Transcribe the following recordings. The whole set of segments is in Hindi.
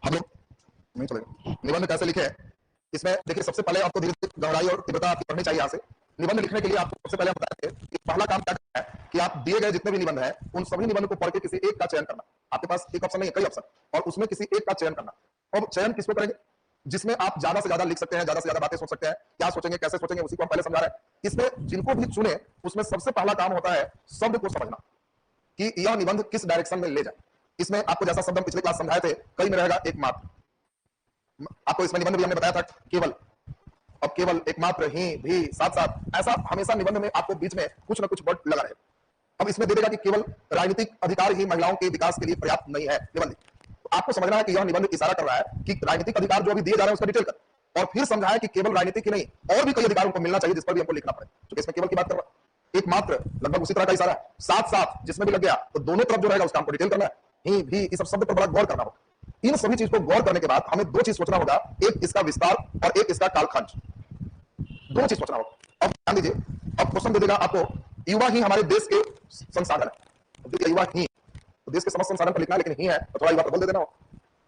हम लोग नहीं चलेगा। निबंध कैसे लिखे हैं इसमें देखिए, सबसे पहले आपको धीरे धीरे गहराई और तीव्रता आपकी पढ़नी चाहिए। यहाँ से निबंध लिखने के लिए आपको सबसे पहले हम बताते हैं कि पहला काम क्या करना है कि आप दिए गए जितने भी निबंध हैं उन सभी निबंध को पढ़ के किसी एक का चयन करना। आपके पास एक ऑप्शन नहीं है, कई ऑप्शन, और उसमें किसी एक का चयन करना। अब चयन किसको करेंगे? जिसमें आप ज्यादा से ज्यादा लिख सकते हैं, ज्यादा से ज्यादा बातें सोच सकते हैं। क्या सोचेंगे, कैसे सोचेंगे, उसी को हम पहले समझा रहे हैं। इसमें जिनको भी चुने उसमें सबसे पहला काम होता है शब्द को समझना कि यह निबंध किस डायरेक्शन में ले जाए। इसमें आपको जैसा शब्द हम पिछले क्लास समझाए थे, कई में रहेगा एक मात्र। आपको इसमें निबंध भी हमने बताया था केवल, अब केवल, एक मात्र, ही, भी, साथ साथ, ऐसा हमेशा निबंध में आपको बीच में कुछ ना कुछ वर्ड लगा रहे। अब इसमें दे देगा कि केवल राजनीतिक अधिकार ही महिलाओं के विकास के लिए पर्याप्त नहीं है निबंध। तो आपको समझना है कि यह निबंध इशारा कर रहा है कि राजनीतिक अधिकार जो अभी दिए जा रहे हैं उसका डिटेल कर, और फिर समझाया कि केवल राजनीतिक ही नहीं और भी कई अधिकारों को मिलना चाहिए जिस पर भी हमको लिखना पड़े। तो इसमें केवल की बात कर रहा है। एक मात्र लगभग उसी तरह का इशारा है। साथ साथ जिसमें भी लग गया तो दोनों तरफ जो रहेगा उसका हमको डिटेल करना है। ही, भी, इस सब शब्द पर बड़ा गौर करना होगा। इन सभी चीज को गौर करने के बाद हमें दो चीज सोचना होगा, एक इसका विस्तार और एक इसका कालखंड। दोनों चीज सोचना होगा। अब ध्यान दीजिए, अब क्वेश्चन दे देगा आपको, युवा ही हमारे देश के संसाधन है। युवा ही तो देश के समस्त संसाधन पर लिखना है, लेकिन ही है तो थोड़ा युवा पर बोल दे देना हो।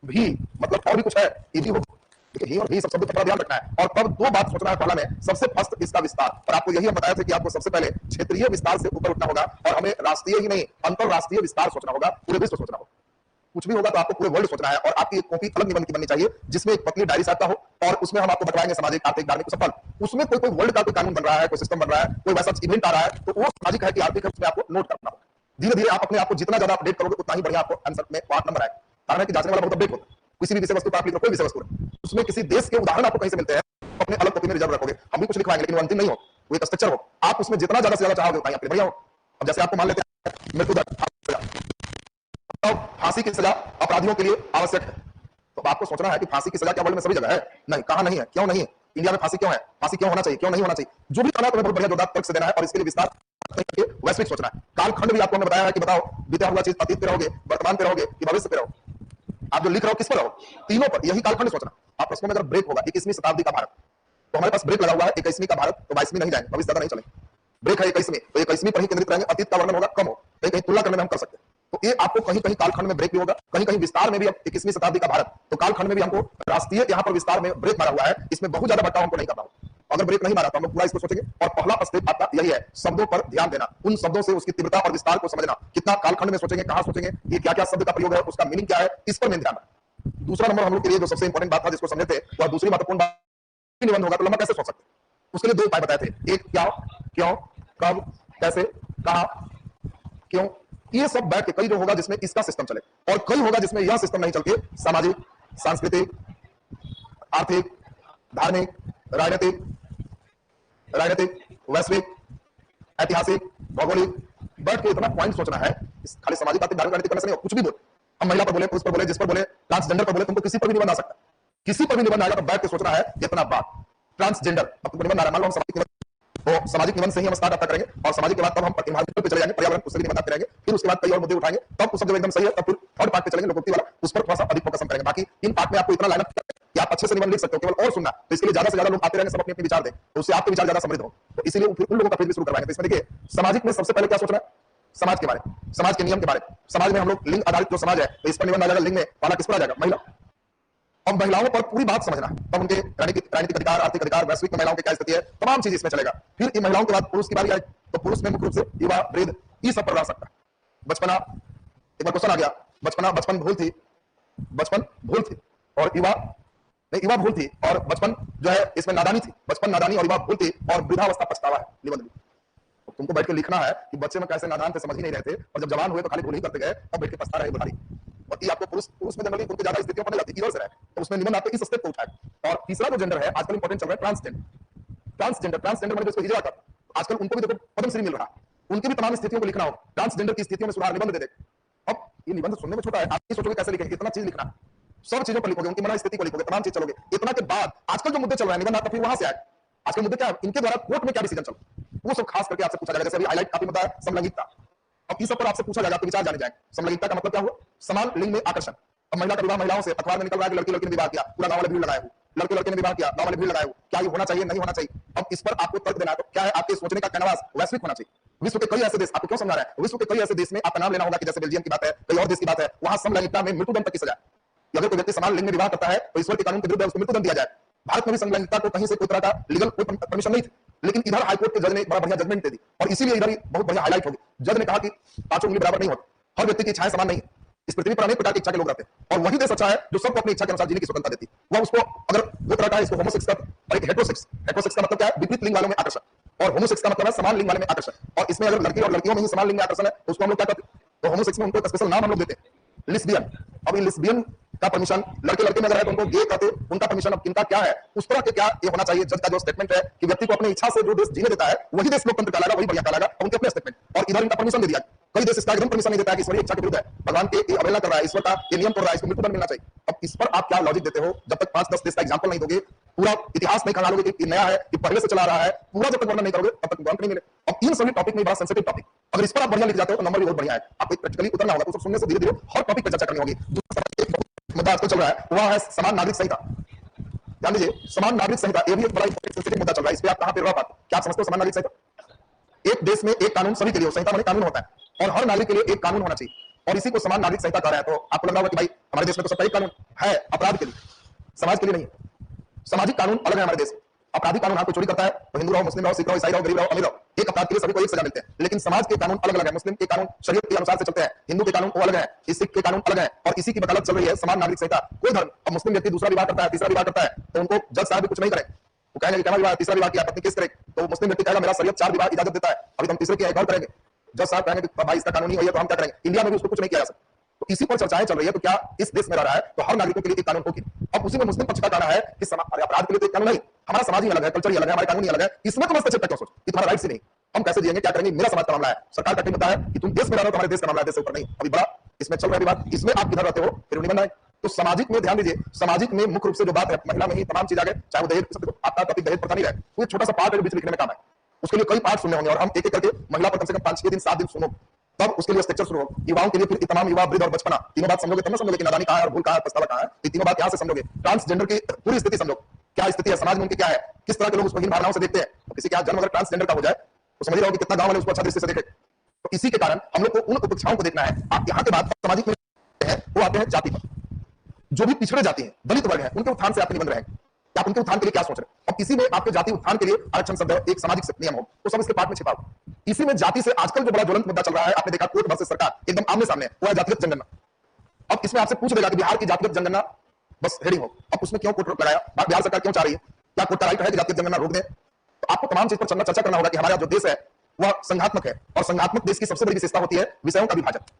भी मतलब और भी कुछ है, ये भी हो, ही और भी सब शब्द पर ध्यान रखना है। और तब दो बात सोचना है। पहला में सबसे फर्स्ट इसका विस्तार, और आपको यही हम बताया था कि आपको सबसे पहले क्षेत्रीय विस्तार से ऊपर उठना होगा और हमें राष्ट्रीय ही नहीं अंतरराष्ट्रीय विस्तार सोचना होगा, पूरे विश्व सोचना होगा। कुछ भी होगा तो आपको पूरे वर्ल्ड सोचना है। और आपकी एक कॉपी अलग निबंध की बननी चाहिए जिसमें एक पतली डायरी साथ हो, और उसमें हम आपको बताएंगे सामाजिक, आर्थिक, धार्मिक, सफल। उसमें कोई वर्ल्ड का कोई कानून बन रहा है, कोई सिस्टम बन रहा है, कोई वैसा इवेंट आ रहा है, तो वो सामाजिक है कि आर्थिक है, उसमें आपको नोट करना होगा। धीरे धीरे आप अपने आप को जितना ज्यादा अपडेट करोगे उतना ही बढ़िया आपको आंसर में पार्ट नंबर आएगा। कारण है कि जांचने वाला बहुत अपडेट होता है। किसी भी विषय वस्तु पर आप लिख रहे हो, कोई विषय वस्तु उसमें किसी देश के उदाहरण आपको कहीं से मिलते हैं, अपने अलग कॉपी में रिजर्व रखोगे। हम भी कुछ लिखवाएंगे लेकिन वो अंतिम नहीं हो, वो एक स्ट्रक्चर हो। आप उसमें जितना ज्यादा से ज्यादा चाहोगे उतना ही बढ़िया हो। अब जैसे आपको मान लेते हैं मृत्युदंड, फांसी की सजा अपराधियों के लिए आवश्यक है, तो आपको सोचना है कि फांसी की सजा क्या वर्ल्ड में सभी जगह है? नहीं। कहां नहीं है, क्यों नहीं है? इंडिया में फांसी क्यों है, फांसी क्यों होना चाहिए, क्यों नहीं होना चाहिए? जो भी कहना है तुम्हें बहुत बढ़िया जोरदार तर्क से देना है, और इसके लिए विस्तार वैश्विक सोचना है। कालखंड भी आपको हमने बताया है कि बताओ बीता हुआ चीज अतीत पे रहोगे, वर्तमान पे रहोगे कि भविष्य पे रहोगे। आप जो लिख रहे हो किस पर रहो, तीनों पर, यही कालखंड सोचना। आप प्रश्नों में अगर ब्रेक होगा 21वीं शताब्दी का भारत, तो हमारे पास ब्रेक लगा हुआ है 21वीं का भारत, तो 22वीं नहीं जाएंगे, भविष्य ज्यादा नहीं चलेंगे। ब्रेक है 21वीं, तो 21वीं पर ही केंद्रित रहेंगे। अतीत का वर्णन होगा कम हो, कहीं तुलना करने में हम कर सकते हैं। तो ये आपको कहीं कहीं कालखंड में ब्रेक भी होगा, कहीं कहीं विस्तार में भी। अब 21वीं शताब्दी का भारत, तो कालखंड में भी हमको राष्ट्रीय यहाँ पर विस्तार में ब्रेक मारा हुआ है। इसमें बहुत ज्यादा बटाव हमको नहीं करना होगा। अगर ब्रेक नहीं मारा तो हम लोग पूरा इसको सोचेंगे। और पहला स्टेप आपका यही है, शब्दों पर ध्यान देना, उन शब्दों से उसकी तीव्रता और विस्तार को समझना। कितना कालखंड में सोचेंगे, कहां सोचेंगे, ये क्या क्या शब्द का प्रयोग है, उसका मीनिंग क्या है, इस पर मेन ध्यान रखना। दूसरा नंबर हम लोग के लिए जो सबसे इंपॉर्टेंट बात था जिसको समझे थे, वह दूसरी महत्वपूर्ण बात, निबंध होगा तो लंबा कैसे सोच सकते हैं, उसके लिए दो उपाय बताए थे। एक क्या, क्यों, कब, कैसे, कहा, क्यों, ये सब बैठ के कई जो होगा जिसमें इसका सिस्टम चले, और कई होगा जिसमें यह सिस्टम नहीं चलते। सामाजिक, सांस्कृतिक, आर्थिक, धार्मिक, राजनीतिक, वैश्विक, ऐतिहासिक, भौगोलिक, बैठ के इतना पॉइंट सोचना है। खाली सामाजिक, आर्थिक, धार्मिक, राजनीतिक करने से नहीं, कुछ भी बोल, हम महिला पर बोले, पुरुष पर बोले, जिस पर बोले, ट्रांसजेंडर पर बोले, तुमको किसी पर भी निबंध आ सकता है। किसी पर भी निबंध आएगा तो बैठ के सोचना है इतना बात। ट्रांसजेंडर, अब तुमको निबंध आ रहा है, मान लो हम सामाजिक निबंध से ही हम स्टार्ट आपका करेंगे, और सामाजिक के बाद तब हम इन्वायरमेंट पे चले जाएंगे, पर्यावरण, उससे भी निबंध आते रहेंगे। फिर उसके बाद कई और मुद्दे उठाएंगे, तब उस सब जब एकदम सही है तब फिर थर्ड पार्ट पे चलेंगे, लोकोक्ति वाला, उस पर थोड़ा सा अधिक फोकस हम करेंगे। बाकी इन पार्ट में आपको इतना लाइनअप कि आप अच्छे से निबंध लिख सकते हो, केवल और सुनना। तो इसके लिए ज्यादा से ज्यादा लोग आते रहेंगे, सब अपने अपने विचार दें, तो उससे आपके विचार ज्यादा समृद्ध हो। तो इसीलिए फिर उन लोगों का फिर भी शुरू करवाएंगे। तो इसमें देखिए, सामाजिक में सबसे पहले क्या सोचना है, समाज के बारे में, समाज के नियम के बारे में। समाज में हम लोग लिंग आधारित जो समाज है, तो इस पर निबंध आ जाएगा। लिंग में पहला किस पर आ जाएगा, महिला। अब महिलाओं पर पूरी बात समझना है, तब उनके राजनीतिक अधिकार, आर्थिक अधिकार, वैश्विक में महिलाओं की क्या स्थिति है, तमाम चीज इसमें चलेगा। फिर इन महिलाओं के बाद पुरुष की बारी आई, तो पुरुष में मुख्य रूप से युवा, वृद्ध, ये सब पर रह सकता है। बचपना, एक बार क्वेश्चन आ गया, बचपन भूल थी, बचपन भूल थी, और युवा भूल थी, और बचपन जो है इसमें नादानी थी। बचपन नादानी और युवा भूल थी, और वृद्धावस्था पछतावा है निबंध में। तो तुमको बैठ के लिखना है कि बच्चे में कैसे नादान थे, समझ ही नहीं रहे थे, और जब जवान हुए तो खाली भूल ही करते गए, अब बैठ के पछता रहे बुढ़ारी। और ये आपको पुरुष में जनरली उनके ज्यादा स्थितियों पर जाती है, से रहे, तो उसमें निबंध आपको इस स्टेप को उठाए। और तीसरा जो जेंडर है आजकल इंपॉर्टेंट चल रहा है, ट्रांसजेंडर मैंने जिसको हिजड़ा कर, आजकल उनको भी देखो पद्मश्री मिल रहा है, उनकी भी तमाम स्थितियों को लिखना हो, ट्रांसजेंडर की स्थितियों में सुधार, निबंध दे दे। अब ये निबंध सुनने में छोटा है, आप ये सोचोगे कैसे लिखेंगे, इतना चीज लिखना, सब चीजों पर लिखोगे, उनकी मन स्थिति को लिखोगे, तमाम चीज चलोगे। इतना के बाद आजकल जो मुद्दे चल रहे हैं, निबंध आपका फिर वहां से आए। आजकल मुद्दे क्या है, इनके द्वारा कोर्ट में क्या डिसीजन चल, वो सब खास करके आपसे पूछा जाएगा। जैसे अभी हाईलाइट काफी बताया समलैंगिकता, अब इस सब पर आपसे पूछा जाएगा, आपके विचार जाने जाएंगे। समलैंगिकता का मतलब क्या हुआ, समान लिंग में आकर्षण। अब महिला का विवाह महिलाओं से, अखबार में निकल रहा है कि लड़की लड़की ने विवाह किया, पूरा गांव वाले भीड़ लगाए हुए, लड़के ने विवाह किया, गांव वाले भीड़ लगाए हुए, क्या ये होना चाहिए, नहीं होना चाहिए। अब इस पर आपको तर्क देना है, तो क्या है आपके सोचने का कैनवास वैश्विक होना चाहिए। विश्व के कई ऐसे देश, आपको क्यों समझा रहा है, विश्व के कई ऐसे देश में आपका नाम लेना होगा कि जैसे बेल्जियम की बात है, कई और देश की बात है, वहां समलैंगिकता में मृत्युदंड तक की सजा। कि अगर कोई व्यक्ति समान लिंग में विवाह करता है तो ईश्वर के कानून के विरुद्ध उसको मृत्युदंड दिया जाए। भारत में भी समलैंगिकता को कहीं से कोई तरह का लीगल कोई परमिशन नहीं थी, लेकिन इधर हाईकोर्ट के जज ने एक बड़ा बढ़िया जजमेंट दे दी और इसीलिए इधर बहुत बढ़िया हाईलाइट होगी। जज ने कहा कि पांचों उंगली बराबर नहीं होती, हर व्यक्ति की इच्छाएं समान नहीं है। इस पृथ्वी पर अनेक प्रकार की इच्छा के लोग रहते हैं और वही देश अच्छा है जो सबको अपनी इच्छा के अनुसार जीने की स्वतंत्रता देती है। वह उसको अगर दो तरह का है, इसको होमोसेक्स का और एक हेटेरोसेक्स। हेटेरोसेक्स का मतलब क्या है? विपरीत लिंग वालों में आकर्षण, और होमोसेक्स का मतलब है समान लिंग वाले में आकर्षण। और इसमें अगर लड़की और लड़कियों में ही समान लिंग में आकर्षण है तो उसको हम लोग क्या करते हैं? तो होमोसेक्स में उनको एक स्पेशल नाम हम लोग देते हैं, लिस्बियन। अब ये लिस्बियन का परमिशन लड़के लड़के में अगर है तो उनको गे कहते हैं, उनका परमिशन अब इनका क्या है? उस तरह के क्या ये होना चाहिए? जज का जो स्टेटमेंट है कि व्यक्ति को अपनी इच्छा से जो देश जीने देता है वही देश लोकतंत्र कहलाएगा, वही बढ़िया कहलाएगा। उनके अपने स्टेटमेंट और इधर इनका परमिशन दे दिया। कई देश इसका एकदम परमिशन नहीं देता है कि ईश्वरीय इच्छा के विरुद्ध है, भगवान के अवहेलना कर रहा है, ईश्वर का ये नियम तोड़ रहा है, इसको मृत्युदंड मिलना चाहिए। अब इस पर आप क्या लॉजिक देते हो? जब तक 5-10 देश का एग्जांपल नहीं दोगे, पूरा इतिहास नहीं खंगालोगे कि नया है कि पहले से चला रहा है, पूरा जब तक वर्णन नहीं करोगे तब तक अंक नहीं मिले। अब इन सभी टॉपिक में बड़ा सेंसिटिव टॉपिक, अगर इस पर आप बढ़िया लिख जाते हो तो नंबर भी बहुत बढ़िया है। आपको प्रैक्टिकली उतरना होगा, तो सब सुनने से धीरे धीरे हर टॉपिक पर चर्चा करनी होगी। मुद्दा आजकल चल रहा है वह है समान नागरिक संहिता। ध्यान दीजिए, समान नागरिक संहिता ये भी एक बड़ा सेंसिटिव मुद्दा चल रहा है। इस पे आप कहां पे रह पाते? क्या आप समझते हो समान नागरिक संहिता? एक देश में एक कानून सभी के लिए, संहिता माने कानून होता है, और हर नागरिक के लिए एक कानून होना चाहिए, और इसी को समान नागरिक संहिता कह रहा है। तो आपको लग रहा होगा कि भाई हमारे देश में तो सबका एक कानून है, अपराध के लिए, समाज के लिए नहीं है। सामाजिक कानून अलग है हमारे देश में। आपराधिक कानून, आपको चोरी करता है तो हिंदू रहो, मुस्लिम रहो, सिख रहो, ईसाई रहो, गरीब रहो, अमीर रहो, एक अपराध के लिए सभी को एक सजा मिलते हैं। लेकिन समाज के कानून अलग अलग है। मुस्लिम के कानून शरीयत के अनुसार से चलते हैं, हिंदू के कानून वो अलग है, सिख के कानून अलग है, और इसी की वकालत चल रही है समान नागरिक संहिता। कोई धर्म, अब मुस्लिम व्यक्ति दूसरा विवाह करता है, तीसरा विवाह करता है, तो उनको जज साहब भी कुछ नहीं करें। वो कहेंगे कि क्या विवाह, तीसरा विवाह किया, पत्नी केस करे, तो मुस्लिम व्यक्ति कहेगा मेरा शरीयत 4 विवाह इजाजत देता है, अभी हम तीसरे की एक और करेंगे। जज साहब कहेंगे कि भाई इसका कानूनी है तो हम क्या करेंगे? इंडिया में भी उसको कुछ नहीं किया जा सकता। तो इसी पर चर्चाएं चल रही है। तो क्या इस देश में रह रहा है तो हर नागरिकों के लिए एक कानून होगी? अब उसी में मुस्लिम पक्ष का कहना है कि अपराध के लिए तो एक कानून नहीं, हमारा समाज ही अलग है, कल्चर ही अलग है, हमारे कानून ही अलग है, इसमें तो बस अच्छा क्यों सोच कि तुम्हारा राइट से नहीं, हम कैसे जिएंगे, क्या करेंगे, मेरा समाज का मामला है। सरकार का क्या मुद्दा है कि तुम देश में रह रहे हो, तुम्हारे देश का मामला है, देश से ऊपर नहीं। अभी बड़ा इसमें चल रहा है बात, इसमें आप किधर रहते हो फिर निबंध है। तो सामाजिक में ध्यान दीजिए, सामाजिक में मुख्य रूप से जो बात है महिला में ही तमाम चीज आ गए, चाहे वो दहेज, आपका टॉपिक दहेज प्रथा नहीं रहे, वो छोटा सा पार्ट है बीच लिखने में काम है, उसके लिए कई पार्ट सुनने होंगे और हम एक एक करके महिला पर कम से कम 5-6 दिन 7 दिन सुनो, तब उसके लिए स्ट्रक्चर शुरू हो। युवाओं के लिए फिर तमाम युवा, वृद्ध और बचपना, तीनों बात समझोगे तब ना समझोगे कि नादानी कहां है और भूल कहां है, पछतावा कहां है। ये तीनों बात यहां से समझोगे। ट्रांसजेंडर की पूरी स्थिति समझो, क्या स्थिति है समाज में उनकी, क्या है, किस तरह के लोग उसको हीन भावनाओं से देखते हैं। तो किसी का जन्म अगर ट्रांसजेंडर का हो जाए तो समझ रहे हो कि कितना गांव वाले उसको अच्छा दृष्टि से देखे। तो इसी के कारण हम लोग को उन उपेक्षाओं को देखना है। आप यहाँ के बाद सामाजिक में है वो आते हैं जाति पर। जो भी पिछड़े जाति हैं, दलित वर्ग है, उनके उत्थान से आप निबंध रहे हैं, आप उनके उत्थान के लिए क्या सोच रहे हैं? अब इसी में आपके जाति उत्थान के लिए आरक्षण शब्द एक सामाजिक नियम हो, तो सब इसके पार्ट में छिपा हो। इसी में जाति से आजकल जो बड़ा ज्वलंत मुद्दा चल रहा है, आपने देखा कोर्ट वर्सेस सरकार एकदम आमने सामने, वो है जातिगत जनगणना। अब इसमें आपसे पूछ देगा कि बिहार की जातिगत जनगणना बस हेडिंग हो, अब उसमें क्यों कोर्ट रोक लगाया, बिहार सरकार क्यों चाह रही है, क्या कोर्ट का राइट है कि जातिगत जनगणना रोक दें? तो आपको तमाम चीज पर चर्चा करना होगा कि हमारा जो देश है वह संघात्मक है, और संघात्मक देश की सबसे बड़ी विशेषता होती है विषयों का विभाजन।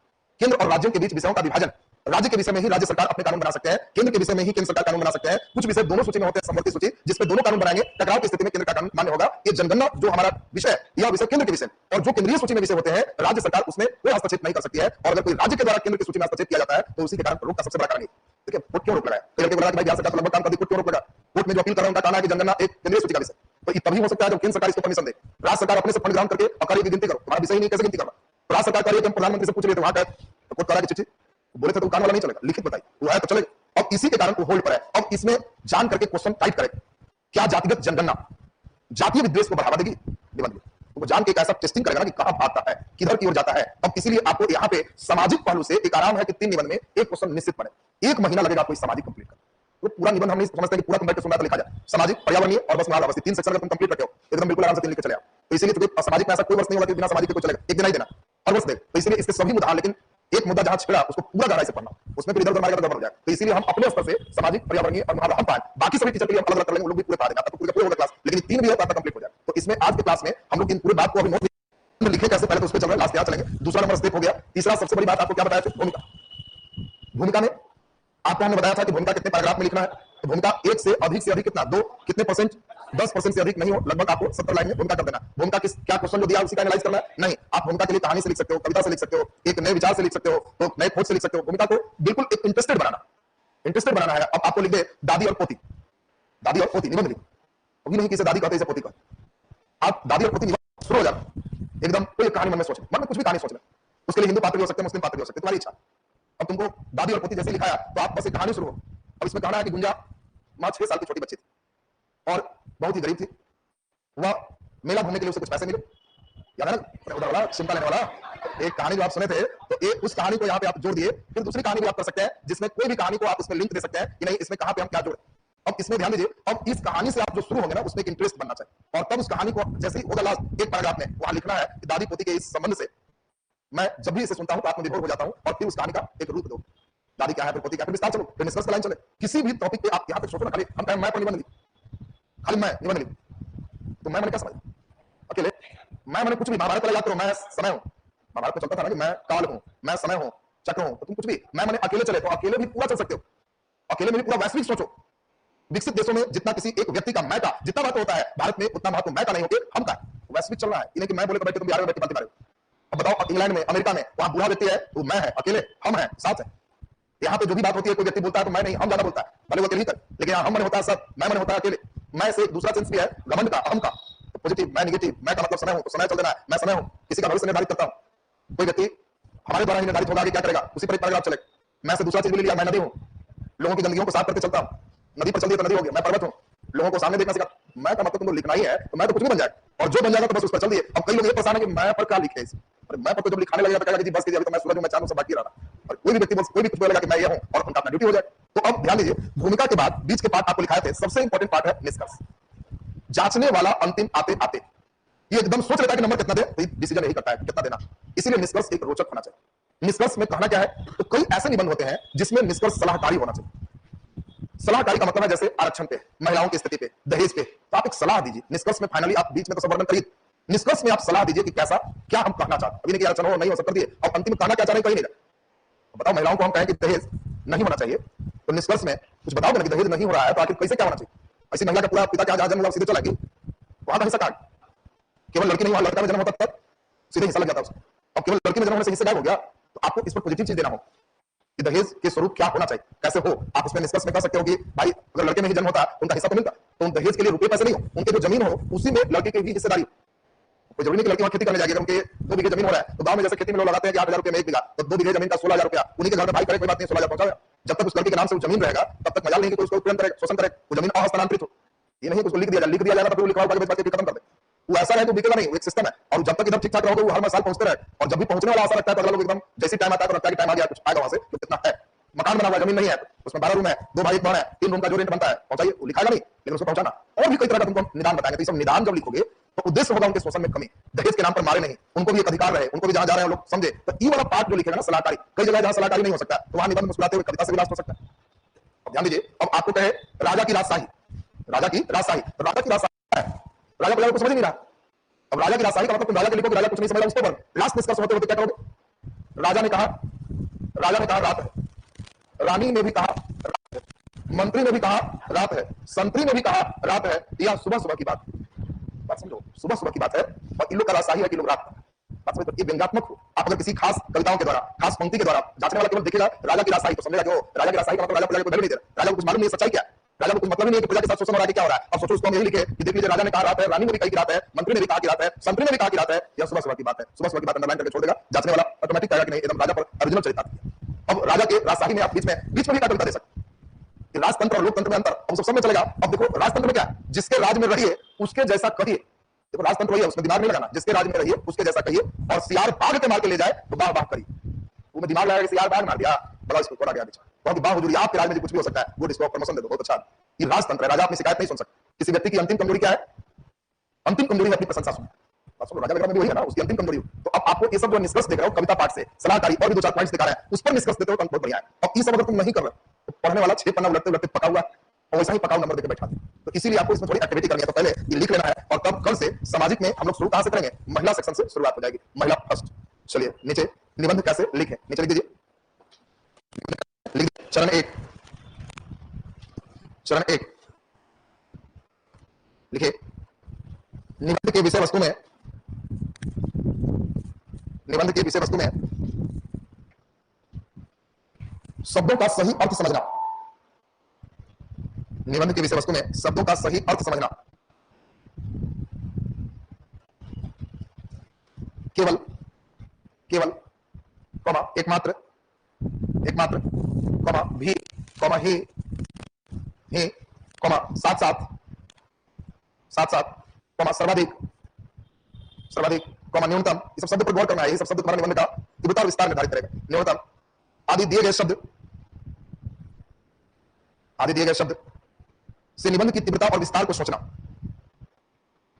केंद्र और राज्यों के बीच विषयों का विभाजन। राज्य के विषय में ही राज्य सरकार अपने कानून बना सकते हैं, केंद्र के विषय में ही केंद्र सरकार कानून बना सकते हैं। कुछ विषय दोनों सूची में होते हैं, समवर्ती सूची, जिसमें दोनों कानून बनाएंगे, टकराव की स्थिति में केंद्र का कानून मान्य होगा। ये जनगणना जो हमारा विषय है, यह विषय केंद्र के विषय, और जो केंद्रीय सूची में विषय होते हैं राज्य सरकार उसमें कोई हस्तक्षेप नहीं कर सकती है। और अगर कोई राज्य के द्वारा केंद्र की सूची में हस्तक्षेप किया जाता है तो उसी के कारण रोक का सबसे बड़ा कारण है। देखिए कोर्ट क्यों रोक लगाया, भाई बिहार सरकार तो लगभग काम करती, कोर्ट क्यों रोक लगा? कोर्ट में जो अपील कर रहा है उनका कहना है कि जनगणना एक केंद्रीय सूची का विषय, तो ये तभी हो सकता है जब केंद्र सरकार इसको परमिशन दे। राज्य सरकार अपने से फंड ग्राउंड करके अकारी की गिनती करो, तुम्हारा विषय ही नहीं, कैसे गिनती करना? राज्य सरकार करिए कि हम प्रधानमंत्री से पूछ रहे थे, वहां का कोर्ट करा की चिट्ठी बोले थे तो कानून वाला नहीं चलेगा, लिखित बताइए, वो है तो चलेगा। अब इसी के कारण वो होल्ड पर है। अब इसमें जान करके क्वेश्चन टाइप करें, क्या जातिगत जनगणना जातीय विद्वेष को बढ़ावा देगी? निबंध वो जान के एक ऐसा टेस्टिंग करेगा ना कि कहां भागता है, किधर की ओर जाता है। अब इसीलिए आपको यहाँ पे सामाजिक पहलू से एक आराम है कि 3 निबंध में एक क्वेश्चन निश्चित पड़े। 1 महीना लगेगा आपको सामाजिक कंप्लीट करने। तो पूरा निबंध हम नहीं समझते कि पूरा कंप्लीट सुनना तो लिखा जाए, सामाजिक, पर्यावरणीय और बस अवस्थित 3 सेक्शन अगर तुम कंप्लीट रखे हो एकदम बिल्कुल आराम से 3 लिख के चले आओ। तो इसीलिए तो सामाजिक में ऐसा कोई वर्ष नहीं होगा कि बिना सामाजिक के कोई चलेगा, एक दिन ही देना और वर्ष दे। तो इसलिए इसके सभी मुद्दा, लेकिन एक मुद्दा जहां छिड़ा उसको पूरा गहराई से पढ़ना, उसमें फिर इधर उधर मारेगा तो गड़बड़ हो जाएगा। तो इसीलिए हम अपने स्तर से सामाजिक, पर्यावरणीय और मुहावरा हम पाएं, बाकी सभी टीचर के लिए अलग अलग कर लेंगे, वो लोग भी पूरे पढ़ा देंगे, तो पूरे होगा क्लास, लेकिन 3 भी होता है कंप्लीट हो जाए। तो इसमें आज के क्लास में हम लोग इन पूरे बात को अभी नोट लिखे कैसे, पहले तो उसके चल रहा है, लास्ट यहाँ चलेंगे। दूसरा नंबर स्टेप हो गया। तीसरा सबसे बड़ी बात आपको क्या बताया था? भूमिका। भूमिका में आपको हमने बताया था कि भूमिका कितने पैराग्राफ में लिखना है। तो भूमिका 1 से अधिक कितना, 2 कितने परसेंट, 10% से अधिक नहीं हो, लगभग आपको 70 लाइन में भूमिका कर देना। भूमिका किस क्या क्वेश्चन जो दिया उसी का एनालाइज करना है? नहीं, आप भूमिका के लिए कहानी से लिख सकते हो, कविता से लिख सकते हो, एक नए विचार से लिख सकते हो, तो नए खोज से लिख सकते हो। भूमिका को बिल्कुल एक इंटरेस्टेड बनाना है। अब आपको लिख दे दादी और पोती, दादी और पोती निबंध लिखो, अभी नहीं किसे दादी कहते इसे पोती कहते, आप दादी और पोती निबंध शुरू हो जाए एकदम। कोई कहानी मन में सोच, मन में कुछ भी कहानी सोच ले, उसके लिए हिंदू पात्र भी हो सकते हैं, मुस्लिम पात्र भी हो सकते हैं, तुम्हारी इच्छा। अब तुमको दादी और पोती जैसे लिखाया तो आप बस एक कहानी शुरू हो। अब इसमें कहना है कि गुंजा मां 6 साल की छोटी बच्ची थी और बहुत ही गरीब थी। वह मेला घूमने के लिए उसे कुछ पैसे मिले, याद है ना उधर वाला चिंता लेने वाला, एक कहानी जो आप सुने थे, तो एक उस कहानी को यहाँ पे आप जोड़ दिए, फिर दूसरी कहानी भी आप कर सकते हैं जिसमें कोई भी कहानी को आप उसमें लिंक दे सकते हैं कि नहीं इसमें कहां पे हम क्या जोड़े। अब इसमें ध्यान दीजिए, अब इस कहानी से आप जो शुरू होंगे ना उसमें एक इंटरेस्ट बनना चाहिए, और तब उस कहानी को जैसे ही होगा लास्ट एक पैराग्राफ में वहां लिखना है कि दादी पोती के इस संबंध से मैं जब भी इसे सुनता हूं तो आत्मविभोर हो जाता हूं, और फिर उस कहानी का एक रूप दो, दादी क्या है फिर पोती क्या, फिर विस्तार चलो, फिर निष्कर्ष का लाइन चले, किसी भी टॉपिक पे आप यहां तक सोचो ना, खाली हम कहें मैं पर निबंध लिख, खाली मैं निबंध लिख, तो मैं मैंने क्या समझ अकेले, मैं मैंने कुछ भी महाभारत का याद करो, मैं समय हूं, महाभारत में चलता था ना कि मैं काल हूं, मैं समय हूं, चक्र हूं, तो तुम कुछ भी मैं मैंने अकेले चले तो अकेले भी पूरा चल सकते हो, अकेले में भी पूरा वैश्विक सोचो। विकसित देशों में जितना किसी एक व्यक्ति का मैं का जितना महत्व होता है, भारत में उतना महत्व मैं का नहीं होकर हम का वैश्विक चल रहा है, इन्हें कि मैं बोले तो बैठे तुम बिहार में बैठे बातें मारे। अब बताओ इंग्लैंड में, अमेरिका में, वहां बुरा व्यक्ति है वो मैं है, अकेले हम है, साथ है। यहाँ पे जो भी बात होती है कोई व्यक्ति बोलता है तो मैं नहीं, हम ज्यादा बोलता है, भले वो अकेले ही कर, लेकिन यहाँ हम मन होता है सब, मैं मन होता है अकेले। मैं से दूसरा सेंस भी है घमंड का, अहम का, पॉजिटिव, मैं नेगेटिव, मैं का मतलब समय हूं तो समय चल देना है, मैं समय हूं, किसी का भविष्य निर्धारित करता हूं। कोई व्यक्ति हमारे द्वारा ही निर्धारित होगा कि क्या करेगा, उसी पर एक पैराग्राफ चले। मैं से दूसरा चीज भी लिया, मैं नदी हूं, लोगों की गंदगियों को साफ करके चलता हूं, नदी पर चल दिया तो नदी हो गया, मैं पर्वत हूं, लोगों को सामने देखना सीखा, मैं का मतलब तुमको लिखना ही है तो मैं तो कुछ भी बन जाए, और जो बन जाएगा तो बस उस पर चल दिए। अब कई लोग ये परेशान है कि मैं पर क्या लिखे इसे, अरे मैं पर तो जब लिखाने लगेगा तो कहेगा कि जी बस कीजिए, अभी तो मैं सूरज हूं, मैं चांद हूं, सब बाकी रहा, और कोई भी व्यक्ति बस कोई भी कुछ बोलेगा कि मैं ये हूं और उनका अपना ड्यूटी हो जाए। तो अब ध्यान दीजिए, भूमिका के बाद बीच के पार्ट आपको लिखाए थे, सबसे इंपॉर्टेंट पार्ट है निष्कर्ष, जांचने वाला अंतिम आते आते ये एकदम सोच लेता है कि नंबर कितना दे, तो डिसीजन यही करता है कितना देना, इसीलिए निष्कर्ष एक रोचक होना चाहिए। निष्कर्ष में कहना क्या है, तो कई ऐसे निबंध होते हैं जिसमें निष्कर्ष सलाहकारी होना चाहिए। सलाहकारी का मतलब है जैसे आरक्षण पे, महिलाओं की स्थिति पे, दहेज पे, तो आप एक सलाह दीजिए निष्कर्ष में, फाइनली आप बीच में तो सब वर्णन करिए, निष्कर्ष में आप सलाह दीजिए कि कैसा क्या हम कहना चाहते हैं, अभी नहीं कि आरक्षण हो नहीं हो सब कर दिए, और अंतिम कहना क्या चाह रहे हैं कहीं नहीं। बताओ महिलाओं को हम कहें कि दहेज नहीं होना चाहिए, तो निष्कर्ष में कुछ बताओ ना कि दहेज नहीं हो रहा है तो आखिर कैसे क्या होना चाहिए। ऐसी महिला का पूरा पिता क्या जन्म सीधे चला गया, वहां का हिस्सा काट, केवल लड़की नहीं, वहां लड़का में जन्म होता तब सीधे हिस्सा लग जाता उसको, अब केवल लड़की में जन्म होने से हिस्सा गायब हो गया, तो आपको इस पर पॉजिटिव चीज देना हो कि दहेज के स्वरूप क्या होना चाहिए, कैसे हो। आप उसमें निष्कर्ष में कह सकते हो कि भाई अगर लड़के में ही जन्म होता उनका हिस्सा तो मिलता, तो उन दहेज के लिए रुपए पैसे नहीं हो, उनके जो जमीन हो उसी में लड़के की भी हिस्सेदारी हो। कोई जरूरी नहीं कि लड़की वहां खेती करने जाएगी, उनके 2 बीघे जमीन हो रहा है तो गांव में जैसे खेती में लोग लगाते हैं कि 8,000 रुपए में 1 बीघा, तो 2 बीघे जमीन का 16,000 रुपया उन्हीं के घर में भाई करे, कोई बात नहीं 16,000 पहुंचाया, जब तक उस लड़की के नाम से वो जमीन रहेगा तब तक मजाल नहीं कि कोई उसको उत्पीड़न करे, शोषण करे, वो जमीन हस्तांतरित हो। ये नहीं उसको लिख दिया जाएगा तो फिर लिखवा करके खत्म कर दे, वो ऐसा है तो बिकेगा नहीं, वो एक सिस्टम है, और जब तक एकदम ठीक ठाक रहोगे वो हर साल पहुंचते रहे, और जब भी पहुंचने वाला आशा रखता है तो अगला लोग एकदम जैसी टाइम आता है तो लगता है कि टाइम आ गया कुछ आएगा वहां से, तो कितना है मकान बना हुआ जमीन नहीं है, उसमें 12 रूम है, 2 भाई 1 बहन है, 3 रूम का जो रेंट बनता है पहुंचाइए, वो लिखाएगा नहीं लेकिन उसको पहुंचाना, और भी कई तरह का तुमको निदान बताएंगे। तो ये सब निदान जब लिखोगे तो उद्देश्य होगा उनके शोषण में कमी, दहेज के नाम पर मारे नहीं, उनको भी एक अधिकार रहे, उनको भी जहां जा रहे हैं लोग समझे, तो ये वाला पार्ट जो लिखेगा ना सलाहकारी, कई जगह जहां सलाहकारी नहीं हो सकता तो वहां निबंध मुस्कुराते हुए कविता से विलास हो सकता है। अब ध्यान दीजिए, अब आपको कहे राजा की राजशाही, राजा की राजशाही, तो राजा की राजशाही है, राजा को समझ नहीं रहा, अब राजा की राजशाही का मतलब तुम राजा के लिखोगे, राजा कुछ नहीं समझ रहा उसको बन, लास्ट निष्कर्ष होते होते क्या करोगे, राजा ने कहा रात है, रानी ने भी कहा रात है, मंत्री ने भी कहा रात है, संतरी ने भी कहा रात है, यह सुबह सुबह की बात समझो, सुबह सुबह की बात है, और इन लोग का राजशाही है कि लोग रात बात समझो, ये व्यंग्यात्मक हो। आप अगर किसी खास कविताओं के द्वारा, खास पंक्ति के द्वारा जांचने वाला केवल देखेगा राजा की राजशाही तो समझेगा कि राजा की राजशाही का मतलब राजा प्रजा को वैल्यू नहीं दे रहा, राजा को कुछ मालूम नहीं है सच्चाई क्या, राजा को कुछ मतलब नहीं है कि प्रजा के साथ शोषण हो रहा है क्या हो रहा है। अब सोचो उसको हम यही लिखे कि देख लीजिए राजा ने कहा रात है, रानी ने भी कही कि रात है, मंत्री ने भी कहा कि रात है, संतरी ने भी कहा कि रात है, यह सुबह सुबह की बात है, सुबह सुबह की बात अंडरलाइन करके छोड़ देगा, जांचने वाला ऑटोमेटिक कहेगा कि नहीं एकदम राजा पर ओरिजिनल चरित्र। अब राजा के राजशाही में आप बीच में भी क्या कविता दे सकते, राजतंत्र और लोकतंत्र में अंतर, अब सब में चलेगा। अब देखो राजतंत्र में क्या, जिसके राज में रहिए उसके जैसा कहिए, देखो राजतंत्र वही है, उसमें दिमाग नहीं लगाना, जिसके राज में रहिए उसके जैसा कहिए, और सियार बाघ के मार के ले जाए तो बाह बाह करिए, वो में दिमाग लगाया सियार बाघ मार दिया बड़ा इसको कोड़ा गया बेचारा, बहुत बाह हुजूरी आपके राज में कुछ भी हो सकता है, गुड इसको प्रमोशन दे दो बहुत अच्छा। ये राजतंत्र है, राजा अपनी शिकायत नहीं सुन सकता। किसी व्यक्ति की अंतिम कमजोरी क्या है, अंतिम कमजोरी है अपनी प्रशंसा सुनना, राजा वगैरह में भी वही है ना उसकी अंतिम कमजोरी। तो अब आपको ये सब जो निष्कर्ष देख रहे हो कविता पाठ से सलाहकारी और भी 2-4 पॉइंट्स दिखा रहे हैं, उस पर निष्कर्ष देते हो तो बहुत बढ़िया है। अब ये सब अगर तुम नहीं कर रहे तो पढ़ने वाला 6 पन्ना उलटते उलटते पका हुआ और वैसा ही पकाऊ नंबर देकर बैठा दे, तो इसीलिए आपको इसमें थोड़ी एक्टिविटी करनी है। तो पहले ये लिख लेना है, और तब कल से सामाजिक में हम लोग शुरू कहां से करेंगे, महिला सेक्शन से शुरुआत हो जाएगी, महिला फर्स्ट। चलिए नीचे निबंध कैसे लिखें, नीचे लिख दीजिए, चरण 1 लिखे, निबंध के विषय वस्तु में शब्दों का सही अर्थ समझना, निबंध के विषय वस्तु में शब्दों का सही अर्थ समझना, केवल कॉमा एकमात्र कॉमा भी कॉमा ही कॉमा साथ साथ कॉमा सर्वाधिक न्यूनतम, इस सब शब्द पर गौर करना है। ये सब शब्द तुम्हारा निबंध का तीव्रता और विस्तार निर्धारित करेगा। न्यूनतम आदि दिए गए शब्द, आदि दिए गए शब्द से निबंध की तीव्रता और विस्तार को सोचना,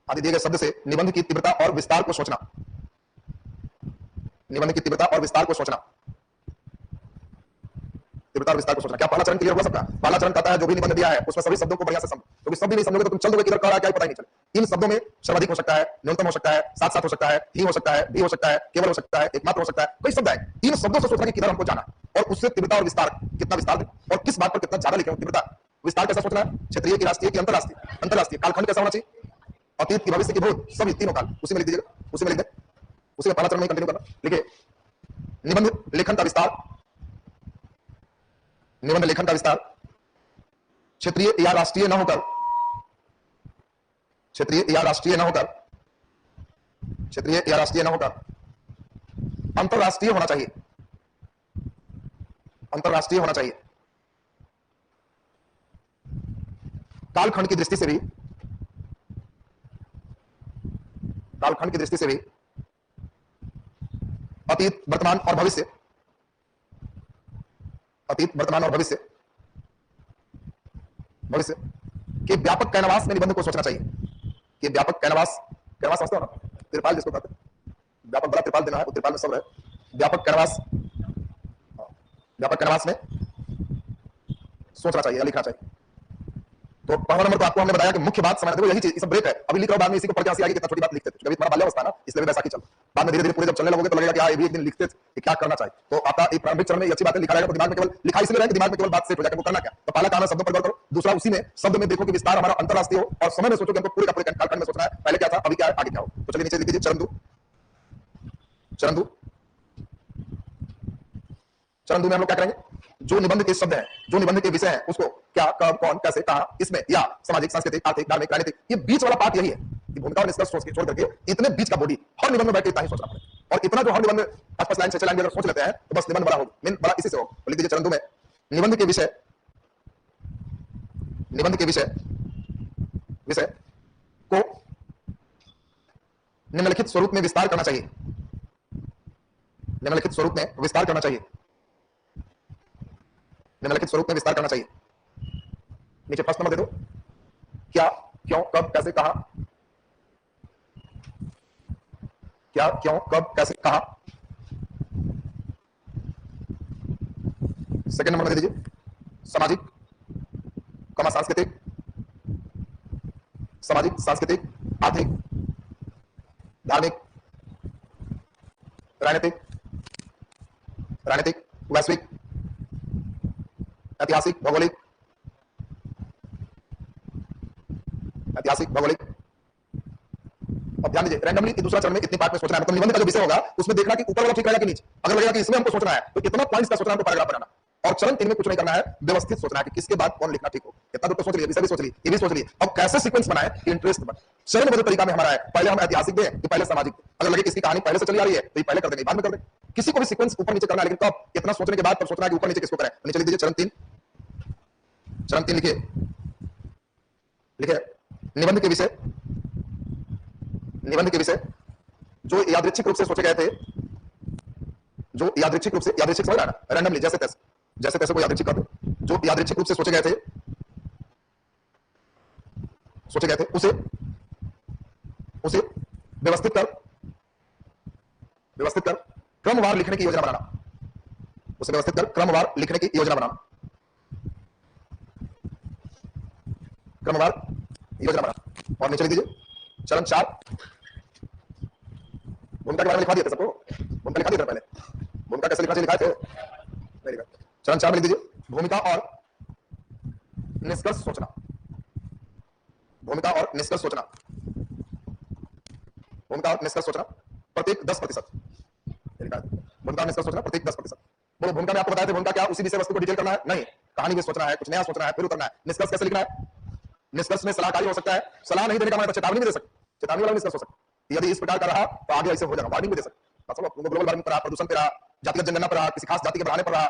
आदि दिए गए शब्द से निबंध की तीव्रता और विस्तार को सोचना, निबंध की तीव्रता और विस्तार को सोचना, तीव्रता और विस्तार को सोचना। क्या पहला चरण क्लियर हुआ सबका? पहला चरण कहता है जो भी निबंध दिया है उसमें सभी शब्दों को बढ़िया से समझो, क्योंकि शब्द नहीं समझोगे तो तुम चल दोगे किधर कह रहा है क्या पता ही नहीं चले। इन शब्दों में सर्वाधिक हो सकता है, न्यूनतम हो सकता है, साथ साथ हो सकता है, ही हो सकता है, भी हो सकता है, केवल हो सकता है, एकमात्र हो सकता है, कई शब्द है। इन शब्दों से सोचना कि किधर हमको जाना और उससे तीव्रता और विस्तार, कितना विस्तार दें और किस बात पर कितना ज्यादा लिखे। तीव्रता विस्तार कैसा सोचना है? क्षेत्रीय की, राष्ट्रीय की, अंतरराष्ट्रीय, अंतरराष्ट्रीय। कालखंड कैसा होना चाहिए? अतीत की, भविष्य की, भूत, सभी तीनों काल उसी में लिख दीजिएगा, उसी में लिख दें, उसी में पहला चरण में कंटिन्यू करना। लिखिए निबंध लेखन का विस्तार, निबंध लेखन का विस्तार क्षेत्रीय या राष्ट्रीय न होकर, क्षेत्रीय या राष्ट्रीय न होकर, क्षेत्रीय या राष्ट्रीय न होकर अंतरराष्ट्रीय होना चाहिए, अंतरराष्ट्रीय होना चाहिए। कालखंड की दृष्टि से भी, कालखंड की दृष्टि से भी अतीत, वर्तमान और भविष्य, अतीत, वर्तमान और भविष्य, भविष्य के व्यापक कैनवास में निबंध को सोचना चाहिए। कि व्यापक कैनवास, कैनवास समझते हो ना, त्रिपाल जिसको कहते हैं, व्यापक बड़ा त्रिपाल देना है, वो त्रिपाल में सब रहे। व्यापक कैनवास, व्यापक कैनवास में सोचना चाहिए या लिखना चाहिए। तो पहला नंबर तो आपको हमने बताया कि मुख्य बात समझ देखो, यही चीज, सब ब्रेक है। अभी लिख रहा हूं, बाद में इसी को पढ़ के हंसी आएगी कितना छोटी बात लिखते थे, अभी तुम्हारा बाल्यावस्था ना, इसलिए वैसा की चल। बाद में धीरे धीरे पूरे जब चलने लगोगे तो लगेगा कि ये भी एक दिन लिखते थे कि क्या करना चाहिए। तो आपका एक प्रारंभिक चरण में अच्छी बातें लिखा रहेगा तो दिमाग में केवल लिखा इसलिए रहेगा कि दिमाग में केवल बात सेट हो जाए, करना क्या। तो पहला काम है शब्दों पर गौर करो, दूसरा उसी में शब्द में देखो कि विस्तार हमारा अंतरराष्ट्रीय हो, और समय में सोचो कि हमको पूरे का पूरे कालखंड में सोचना है, पहले क्या था, अभी क्या है, आगे क्या हो। तो चलिए नीचे लिख दीजिए चरण दो, चरण दो, चरण दो में हम लोग क्या करेंगे, जो निबंध के शब्द हैं, जो निबंध के विषय हैं, उसको क्या, कब, कौन, कैसे, कहां, इसमें, या सामाजिक, सांस्कृतिक, आर्थिक, धार्मिक, राजनीतिक, ये बीच वाला पार्ट यही है कि भूमिका और निष्कर्ष सोच के छोड़ करके इतने बीच का बॉडी हर निबंध में बैठ के इतना ही सोचना पड़ेगा। और इतना जो हर निबंध 5-5 लाइन 6-6 लाइन अगर सोच लेते हैं तो बस निबंध बड़ा होगा, मेन बड़ा इसी से होगा। तो लिख दीजिए चरण दो में निबंध के विषय, निबंध के विषय, विषय को निम्नलिखित स्वरूप में विस्तार करना चाहिए, निम्नलिखित स्वरूप में विस्तार करना चाहिए, निम्नलिखित स्वरूप में विस्तार करना चाहिए। नीचे प्रश्न नंबर दे दो, क्या, क्यों, कब, कैसे, कहां, क्या, क्यों, कब, कैसे, कहां। सेकंड नंबर दे दीजिए सामाजिक, सांस्कृतिक, सामाजिक, सांस्कृतिक, आर्थिक, धार्मिक, राजनीतिक, राजनीतिक, वैश्विक, ऐतिहासिक, भौगोलिक, ऐतिहासिक, भौगोलिक। अब ध्यान दीजिए रैंडमली दूसरा चरण में इतनी पार्ट में सोचना है, मतलब निबंध का जो विषय होगा उसमें देखना कि ऊपर वाला ठीक रहेगा कि नीचे। अगर लगेगा कि इसमें हमको सोचना है तो कितना पॉइंट्स का सोचना है, हमको पैराग्राफ बनाना। और चरण 3 में कुछ नहीं करना है, व्यवस्थित सोचना है कि किसके बाद कौन लिखना ठीक हो। इतना तो सोच लिए, विषय भी सोच लिए, ये भी सोच लिए, अब कैसे सीक्वेंस बनाए कि इंटरेस्ट बने। चरणबद्ध तरीका में हमारा है, पहले हम ऐतिहासिक दें कि पहले सामाजिक। अगर लगे किसकी कहानी पहले से चली आ रही है तो ये पहले कर देंगे, बाद में कर देंगे। किसी को भी सीक्वेंस ऊपर नीचे करना है, लेकिन कब, इतना सोचने के बाद तब सोचना है कि ऊपर नीचे किसको करें। नीचे लिख दीजिए चरण 3, चरण 3 लिखिए, लिखिए निबंध के विषय, निबंध के विषय जो यादृच्छिक रूप से सोचे गए थे, जो यादृच्छिक रूप से, यादृच्छिक समझ रहा है ना, रैंडमली, जैसे तैसे, जैसे तैसे को यादृच्छिक कर दो, जो यादृच्छिक रूप से सोचे गए थे, सोचे गए थे, उसे, उसे व्यवस्थित कर, व्यवस्थित कर क्रमवार लिखने की योजना बनाना, उसे व्यवस्थित कर क्रमवार लिखने की योजना बनाना, क्रमवार योजना बनाना। और नीचे लिख दीजिए चरण 4, भूमिका के बारे में लिखा दिया था सबको, भूमिका लिखा दिया था पहले, भूमिका कैसे लिखना चाहिए लिखा थे, नहीं लिखा। चरण 4 में लिख दीजिए भूमिका और निष्कर्ष सोचना, भूमिका और निष्कर्ष सोचना, भूमिका और निष्कर्ष सोचना प्रत्येक 10%, लिखा है भूमिका और निष्कर्ष सोचना प्रत्येक 10%। बोलो भूमिका में आपको बताया था भूमिका क्या, उसी विषय वस्तु को डिटेल करना है, नहीं, कहानी भी सोचना है, कुछ नया सोचना है, फिर उतरना है। निष्कर्ष कैसे लिखना है, निष्कर्ष में सलाहकारी हो सकता है, सलाह नहीं देने का मतलब चेतावनी भी दे सकते, चेतावनी वाला निष्कर्ष हो सकता है, यदि इस प्रकार का रहा तो आगे ऐसे हो जाएगा, वार्निंग भी दे सकते। मतलब ग्लोबल वार्मिंग पर रहा, प्रदूषण पे रहा, जातिगत जनगणना पर रहा, किसी खास जाति के बढ़ाने पर रहा,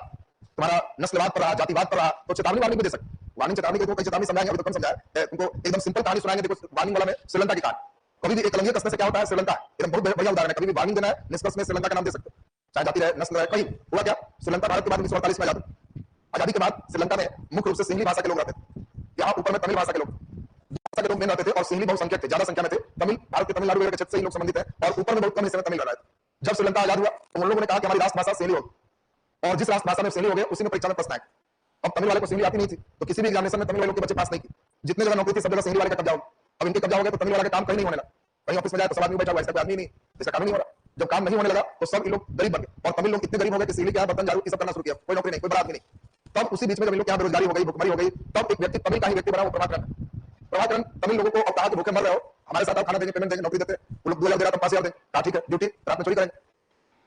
तुम्हारा नस्लवाद पर रहा, जातिवाद पर रहा, तो चेतावनी वार्निंग भी दे सकते। वार्निंग चेतावनी के, कई चेतावनी समझाएंगे, अभी तो कम समझाया, तुमको एकदम सिंपल कहानी सुनाएंगे। देखो वार्निंग वाला में श्रीलंका की कहानी, कभी भी एक कलंगिया कसने से क्या होता है? श्रीलंका एकदम बहुत बढ़िया उदाहरण है। कभी भी वार्निंग देना है, निष्कर्ष में श्रीलंका का नाम दे सकते हो, चाहे जाति रहे, नस्ल रहे, कहीं हुआ क्या? श्रीलंका भारत के बाद 1948 में आजादी के बाद श्रीलंका में मुख्य रूप से सिंहली भाषा के लोग रहते थे। यहाँ ऊपर में तमिल भाषा के लोग मेन रहते थे और सिंहली बहुसंख्यक थे, ज्यादा संख्या में थे। तमिल भारत के तमिलनाडु वगैरह के क्षेत्र से ही लोग संबंधित है और ऊपर में बहुत कम हिस्से में तमिल रह रहे थे। जब श्रीलंका आजाद हुआ तो उन लोगों ने कहा कि हमारी राष्ट्रभाषा सिंहली होगी और जिस राष्ट्रभाषा में सिंहली हो गए उसी में परीक्षा में प्रश्न आए। अब तमिल वाले को सिंहली आती नहीं थी तो किसी भी एग्जामिनेशन में तमिल वालों के बच्चे पास नहीं की। जितने जगह नौकरी थी सब जगह सिंहली वाले का कब्जा होगा। अब इनके कब्जा हो गया तो तमिल वाले का काम कहीं नहीं होने लगा। कहीं ऑफिस में जाए तो सब आदमी बैठा हुआ है, इसका आदमी नहीं, इसका काम नहीं हो रहा। जब काम नहीं होने लगा तो सब लोग गरीब बन गए और तमिल लोग इतने गरीब हो गए कि सिंहली क्या बर्तन झाड़ू सब करना शुरू किया, कोई नौकरी नहीं, कोई बड़ा आदमी नहीं। तब उसी बीच में जब लोग क्या बेरोजगारी हो गई, भुखमरी हो गई, तब एक व्यक्ति तमिल का ही व्यक्ति बना, वो प्रभाकरन तमिल लोगों को अब कहा कि भूखे मर रहे हो, हमारे साथ आप खाना देंगे, पेमेंट देंगे, नौकरी देते, वो लोग 2000 दे रहा तो 5000 देंगे, कहा ठीक है, ड्यूटी रात में चोरी करेंगे।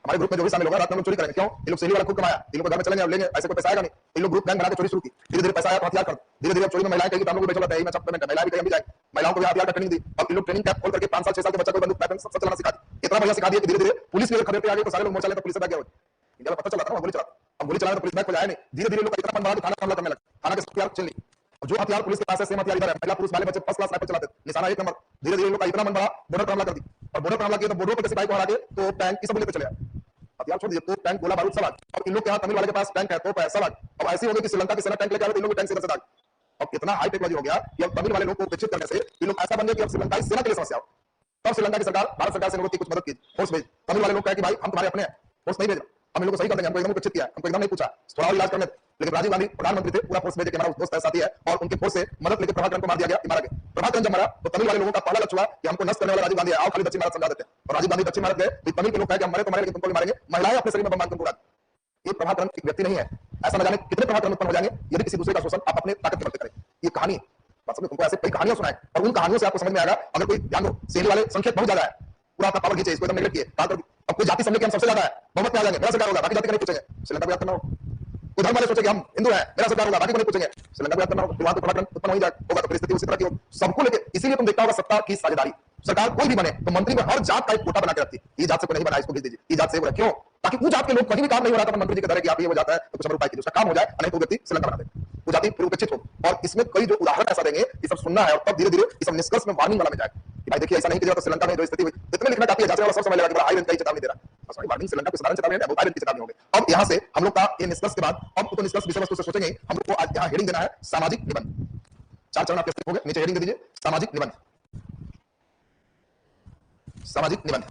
हमारे ग्रुप में जो भी शामिल होगा रात में लोग चोरी करेंगे। क्यों? ये लोग सिंहली वाला खूब कमाया, ये लोग घर में चलेंगे, लेंगे, ऐसे कोई पैसा आएगा नहीं। ये लोग ग्रुप गैंग बना के चोरी शुरू की, धीरे धीरे पैसा आया तो हथियार कर, धीरे धीरे चोरी में महिलाएं कहीं हम लोग बेचो जाते हैं, सब पेमेंट महिलाएं भी कहीं भी जाए, महिलाओं को भी हथियार का ट्रेनिंग दी। अब ये लोग ट्रेनिंग कैंप खोल करके 5 साल 6 साल के बच्चे को बंदूक पैटर्न सब चलाना सिखा दी, इतना बढ़िया सिखा दिया कि धीरे धीरे पुलिस भी खबरें पे आ गई तो सारे लोग मोर्चा लेकर पुलिस से भाग गए। इंडिया में पता चला था ना गोली चलाता, अब गोली चलाने तो पुलिस बैक को जाए नहीं, धीरे धीरे लोग इतना मन बढ़ा कि थाना हमला करने लगे, थाना के हथियार चल ली। जो हथियार पुलिस के पास है सेम हथियार इधर है, महिला पुरुष वाले बच्चे फर्स्ट क्लास राइफल चलाते, निशाना 1 नंबर। धीरे धीरे लोग का इतना मन बढ़ा, बॉर्डर पर हमला कर दी और बॉर्डर पर हमला किया तो बॉर्डर पर सिपाही को हरा के तो टैंक की सब लेते चले आए, हथियार छोड़ दिए, तो टैंक गोला बारूद सब आ। अब इन लोग के हाथ तमिल वाले के पास टैंक है, तोप है, सब आ। अब ऐसे हो गया कि श्रीलंका की सेना टैंक लेके आ रही, इन लोग टैंक से दाग। अब इतना हाई टेक्नोलॉजी हो गया कि अब तमिल वाले लोग को उपेक्षित करने से ये लोग ऐसा बन गए कि अब श्रीलंका की सेना के लिए समस्या हो। तब श्रीलंका की सरकार भारत सरकार से अनुरोध की कुछ मदद की, फोर्स भेज। तमिल वाले लोग कहे कि भाई हम तुम्हारे अपने हैं, फोर्स नहीं भेज, हम इन लोगों को सही कर देंगे, हमको एकदम उपेक्षित किया, हमको एकदम नहीं पूछा, थोड़ा और इलाज करने। लेकिन राजीव गांधी प्रधानमंत्री थे, पूरा फोर्स भेजे कि हमारा दोस्त है, साथी है, और उनके फोर्स से मदद लेकर प्रभाकरन को मार दिया गया, मारा गया। प्रभाकरन जब मरा तो तमिल वाले लोगों का पहला लक्ष्य हुआ कि हमको नष्ट करने वाला राजीव गांधी है, आओ खाली दक्षिण भारत समझा देते हैं। और राजीव गांधी दक्षिण भारत गए तो तमिल के लोग कहे कि हम मरे तो मरे लेकिन तुमको भी मारेंगे, महिलाएं अपने शरीर में बम बांध कर उड़ा। ये प्रभाकरन एक व्यक्ति नहीं है, ऐसा न जाने कितने प्रभाकरन उत्पन्न हो जाएंगे यदि किसी दूसरे का शोषण आप अपने ताकत के बल पे करें। ये कहानी वास्तव में तुमको ऐसे कई कहानियां सुनाए और उन कहानियों से आपको समझ में आएगा। अगर कोई ध्यान दो, सिंहली वाले संख्या बहुत ज्यादा है, पूरा अपना पावर खींचे, इसको एकदम नेगलेक्ट किए, अब कोई जाति समझे कि हम सबसे ज्यादा है, बहुमत में आ जाएंगे, मेरा सरकार होगा, बाकी जाति का नहीं पूछेंगे। श्रीलंका को याद करना हो, कोई धर्म वाले सोचे कि हम हिंदू हैं, मेरा सरकार होगा, बाकी को नहीं पूछेंगे। श्रीलंका को याद करना होगा, वहां तो प्रभाकरन उत्पन्न हो जाएगा, होगा तो परिस्थिति उसी तरह की होगी सबको लेके। इसीलिए तुम देखता होगा सत्ता की साझेदारी, सरकार कोई भी बने तो मंत्री में हर जात का एक कोटा बना के रखती है, ये जात से कोई नहीं बना, इसको भेज दीजिए, ये जात से क्यों? ताकि वो जात के लोग कहीं भी काम नहीं हो रहा था मंत्री जी के दर कि आप ये वो जाता है तो कुछ उपाय कीजिए, उसका काम हो जाए, नहीं तो व्यक्ति श्रीलंका बना दे, वो जाति फिर उपेक्षित हो। और इसमें कई जो उदाहरण ऐसा देंगे, ये सब सुनना है और तब धीरे धीरे ये सब निष्कर्ष में वार्निंग वाला में जाएगा कि भाई देखिए ऐसा नहीं कीजिएगा तो श्रीलंका में जो स्थिति हुई, जितने लिखना काफी है, जैसे वाला सब समझ लेगा कि बड़ा हाई रेंज का चेतावनी दे रहा है, सॉरी वार्निंग श्रीलंका को साधारण चेतावनी है, बहुत हाई रेंज की चेतावनी हो गई। अब यहाँ से हम लोग का ये निष्कर्ष के बाद अब तो निष्कर्ष विषय वस्तु से सोचेंगे, हम लोग को आज यहाँ हेडिंग देना है सामाजिक निबंध। 4 चरण आपके हो गए, नीचे हेडिंग दे दीजिए सामाजिक निबंध, सामाजिक निबंध।